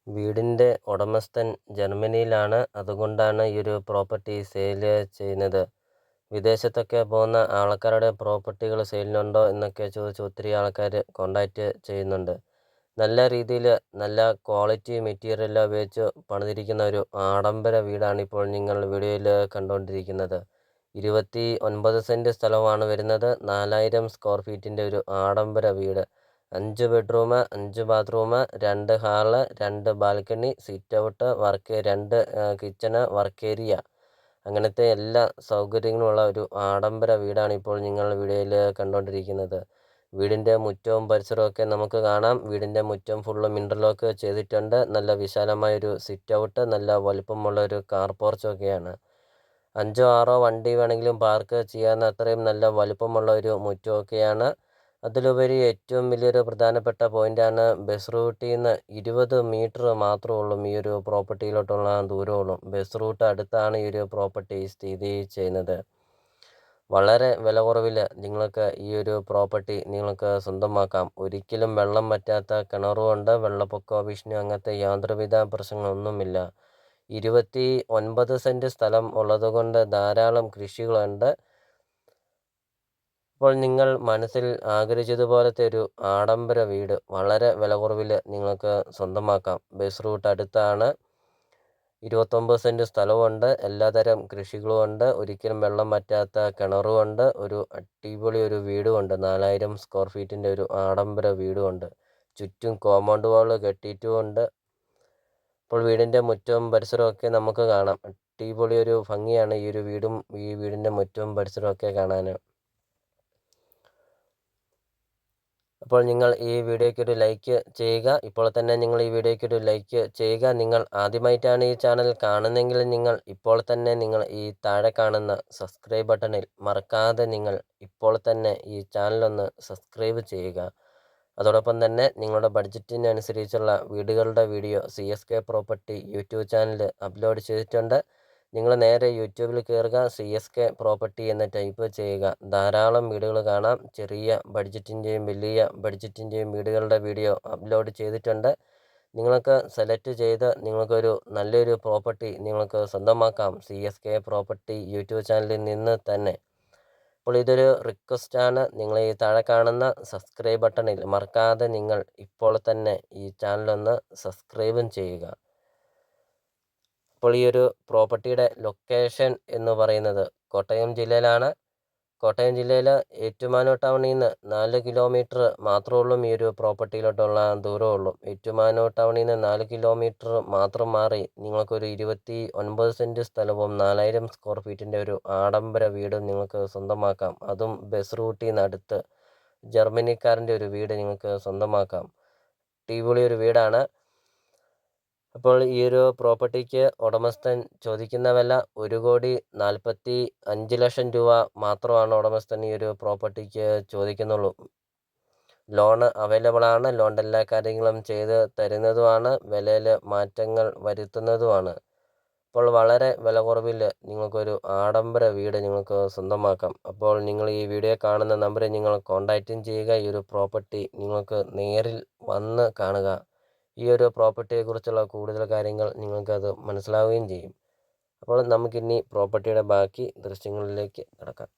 വീടിൻ്റെ ഉടമസ്ഥൻ ജർമ്മനിയിലാണ്. അതുകൊണ്ടാണ് ഈ ഒരു പ്രോപ്പർട്ടി സെയിൽ ചെയ്യുന്നത്. വിദേശത്തൊക്കെ പോകുന്ന ആൾക്കാരുടെ പ്രോപ്പർട്ടികൾ സെയിലിനുണ്ടോ എന്നൊക്കെ ചോദിച്ച് ഒത്തിരി ആൾക്കാർ കോണ്ടാക്റ്റ് ചെയ്യുന്നുണ്ട്. നല്ല രീതിയിൽ നല്ല ക്വാളിറ്റി മെറ്റീരിയൽ ഉപയോഗിച്ച് പണിതിരിക്കുന്ന ഒരു ആഡംബര വീടാണ് ഇപ്പോൾ നിങ്ങൾ വീഡിയോയിൽ കണ്ടുകൊണ്ടിരിക്കുന്നത്. 29 സെൻറ്റ് സ്ഥലമാണ് വരുന്നത്. 4000 സ്ക്വയർ ഫീറ്റിൻ്റെ ഒരു ആഡംബര വീട്. 5 bedroom, 5 bathroom, 2 hall, 2 balcony, sit out, work 2 kitchen, work area, അങ്ങനത്തെ എല്ലാ സൗകര്യങ്ങളുമുള്ള ഒരു ആഡംബര വീടാണ് ഇപ്പോൾ നിങ്ങൾ വീഡിയോയിൽ കണ്ടുകൊണ്ടിരിക്കുന്നത്. വീടിൻ്റെ മുറ്റവും പരിസരവും ഒക്കെ നമുക്ക് കാണാം. വീടിൻ്റെ മുറ്റം ഫുള്ളും ഇൻ്റർലോക്ക് ചെയ്തിട്ടുണ്ട്. നല്ല വിശാലമായൊരു സിറ്റ് ഔട്ട്, നല്ല വലുപ്പമുള്ള ഒരു കാർ പോർച്ചൊക്കെയാണ്. 5 6 വണ്ടി വേണമെങ്കിലും പാർക്ക് ചെയ്യാവുന്ന അത്രയും നല്ല വലുപ്പമുള്ള ഒരു മുറ്റമൊക്കെയാണ്. അതിലുപരി ഏറ്റവും വലിയൊരു പ്രധാനപ്പെട്ട പോയിൻ്റാണ് ബസ് റൂട്ടിൽ നിന്ന് 20 മീറ്റർ മാത്രമേ ഉള്ളൂ ഈ ഒരു പ്രോപ്പർട്ടിയിലോട്ടുള്ള ദൂരമുള്ളൂ. ബസ് റൂട്ട് അടുത്താണ് ഈ ഒരു പ്രോപ്പർട്ടി സ്ഥിതി ചെയ്യുന്നത്. വളരെ വില കുറവിൽ നിങ്ങൾക്ക് ഈ ഒരു പ്രോപ്പർട്ടി നിങ്ങൾക്ക് സ്വന്തമാക്കാം. ഒരിക്കലും വെള്ളം വറ്റാത്ത കിണറുമുണ്ട്. വെള്ളപ്പൊക്ക ഭീഷണി അങ്ങനത്തെ യാതൊരുവിധ പ്രശ്നങ്ങളൊന്നുമില്ല. 29 സെൻറ്റ് സ്ഥലം ഉള്ളതുകൊണ്ട് ധാരാളം കൃഷികളുണ്ട്. അപ്പോൾ നിങ്ങൾ മനസ്സിൽ ആഗ്രഹിച്ചതുപോലത്തെ ഒരു ആഡംബര വീട് വളരെ വില കുറവിൽ നിങ്ങൾക്ക് സ്വന്തമാക്കാം. ബസ് റൂട്ട് അടുത്താണ്. 29 സെൻറ്റ് സ്ഥലമുണ്ട്. എല്ലാതരം കൃഷികളുമുണ്ട്. ഒരിക്കലും വെള്ളം വറ്റാത്ത കിണറുമുണ്ട്. ഒരു അടിപൊളി ഒരു വീടുമുണ്ട്. 4000 സ്ക്വയർ ഫീറ്റിൻ്റെ ഒരു ആഡംബര വീടുമുണ്ട്. ചുറ്റും കോമ്പൗണ്ട് വാൾ കെട്ടിയിട്ടുമുണ്ട്. അപ്പോൾ വീടിൻ്റെ മുറ്റവും പരിസരവും ഒക്കെ നമുക്ക് കാണാം. അടിപൊളി ഒരു ഭംഗിയാണ് ഈ ഒരു വീടും ഈ വീടിൻ്റെ മുറ്റവും പരിസരവും ഒക്കെ കാണാൻ. അപ്പോൾ നിങ്ങൾ ഈ വീഡിയോയ്ക്ക് ഒരു ലൈക്ക് ചെയ്യുക. ഇപ്പോൾ തന്നെ നിങ്ങൾ ഈ വീഡിയോയ്ക്ക് ഒരു ലൈക്ക് ചെയ്യുക. നിങ്ങൾ ആദ്യമായിട്ടാണ് ഈ ചാനൽ കാണുന്നതെങ്കിൽ നിങ്ങൾ ഇപ്പോൾ തന്നെ നിങ്ങൾ ഈ താഴെ കാണുന്ന സബ്സ്ക്രൈബ് ബട്ടണിൽ മറക്കാതെ നിങ്ങൾ ഇപ്പോൾ തന്നെ ഈ ചാനലൊന്ന് സബ്സ്ക്രൈബ് ചെയ്യുക. അതോടൊപ്പം തന്നെ നിങ്ങളുടെ ബഡ്ജറ്റിനനുസരിച്ചുള്ള വീടുകളുടെ video CSK property YouTube channel upload ചെയ്തിട്ടുണ്ട്. നിങ്ങൾ നേരെ യൂട്യൂബിൽ കയറുക, CSK പ്രോപ്പർട്ടി എന്ന് ടൈപ്പ് ചെയ്യുക. ധാരാളം വീടുകൾ കാണാം. ചെറിയ ബഡ്ജറ്റിൻ്റെയും വലിയ ബഡ്ജറ്റിൻ്റെയും വീടുകളുടെ വീഡിയോ അപ്ലോഡ് ചെയ്തിട്ടുണ്ട്. നിങ്ങൾക്ക് സെലക്ട് ചെയ്ത് നിങ്ങൾക്കൊരു നല്ലൊരു പ്രോപ്പർട്ടി നിങ്ങൾക്ക് സ്വന്തമാക്കാം CSK പ്രോപ്പർട്ടി യൂട്യൂബ് ചാനലിൽ നിന്ന് തന്നെ. അപ്പോൾ ഇതൊരു റിക്വസ്റ്റാണ്. നിങ്ങൾ ഈ താഴെ കാണുന്ന സബ്സ്ക്രൈബ് ബട്ടണിൽ മറക്കാതെ നിങ്ങൾ ഇപ്പോൾ തന്നെ ഈ ചാനലൊന്ന് സബ്സ്ക്രൈബും ചെയ്യുക. അപ്പോൾ ഈ ഒരു പ്രോപ്പർട്ടിയുടെ ലൊക്കേഷൻ എന്ന് പറയുന്നത് കോട്ടയം ജില്ലയിലാണ്. കോട്ടയം ജില്ലയിൽ ഏറ്റുമാനൂർ ടൗണിൽ നിന്ന് 4 കിലോമീറ്റർ മാത്രമേ ഉള്ളൂ ഈ ഒരു പ്രോപ്പർട്ടിയിലോട്ടുള്ള ദൂരമുള്ളൂ. ഏറ്റുമാനൂർ ടൗണിൽ നിന്ന് 4 കിലോമീറ്റർ മാത്രം മാറി നിങ്ങൾക്കൊരു 29 സെൻറ്റ് സ്ഥലവും 4000 സ്ക്വയർ ഫീറ്റിൻ്റെ ഒരു ആഡംബര വീടും നിങ്ങൾക്ക് സ്വന്തമാക്കാം. അതും ബസ് റൂട്ടിൽ നിന്ന് അടുത്ത് ജർമ്മനിക്കാരൻ്റെ ഒരു വീട് നിങ്ങൾക്ക് സ്വന്തമാക്കാം. അടിപൊളി ഒരു വീടാണ്. അപ്പോൾ ഈ ഒരു പ്രോപ്പർട്ടിക്ക് ഉടമസ്ഥൻ ചോദിക്കുന്ന വില 1,45,00,000 രൂപ മാത്രമാണ് ഉടമസ്ഥൻ ഈ ഒരു പ്രോപ്പർട്ടിക്ക് ചോദിക്കുന്നുള്ളൂ. ലോണ് അവൈലബിൾ ആണ്. ലോണിൻ്റെ എല്ലാ കാര്യങ്ങളും ചെയ്ത് തരുന്നതുമാണ്. വിലയിൽ മാറ്റങ്ങൾ വരുത്തുന്നതുമാണ്. അപ്പോൾ വളരെ വില കുറവിൽ നിങ്ങൾക്കൊരു ആഡംബര വീട് നിങ്ങൾക്ക് സ്വന്തമാക്കാം. അപ്പോൾ നിങ്ങൾ ഈ വീഡിയോ കാണുന്ന നമ്പറിൽ നിങ്ങൾ കോൺടാക്റ്റും ചെയ്യുക. ഈ ഒരു പ്രോപ്പർട്ടി നിങ്ങൾക്ക് നേരിൽ വന്ന് കാണുക. ഈ ഒരു പ്രോപ്പർട്ടിയെക്കുറിച്ചുള്ള കൂടുതൽ കാര്യങ്ങൾ നിങ്ങൾക്കത് മനസ്സിലാവുകയും ചെയ്യും. അപ്പോൾ നമുക്കിനി പ്രോപ്പർട്ടിയുടെ ബാക്കി ദൃശ്യങ്ങളിലേക്ക് കടക്കാം.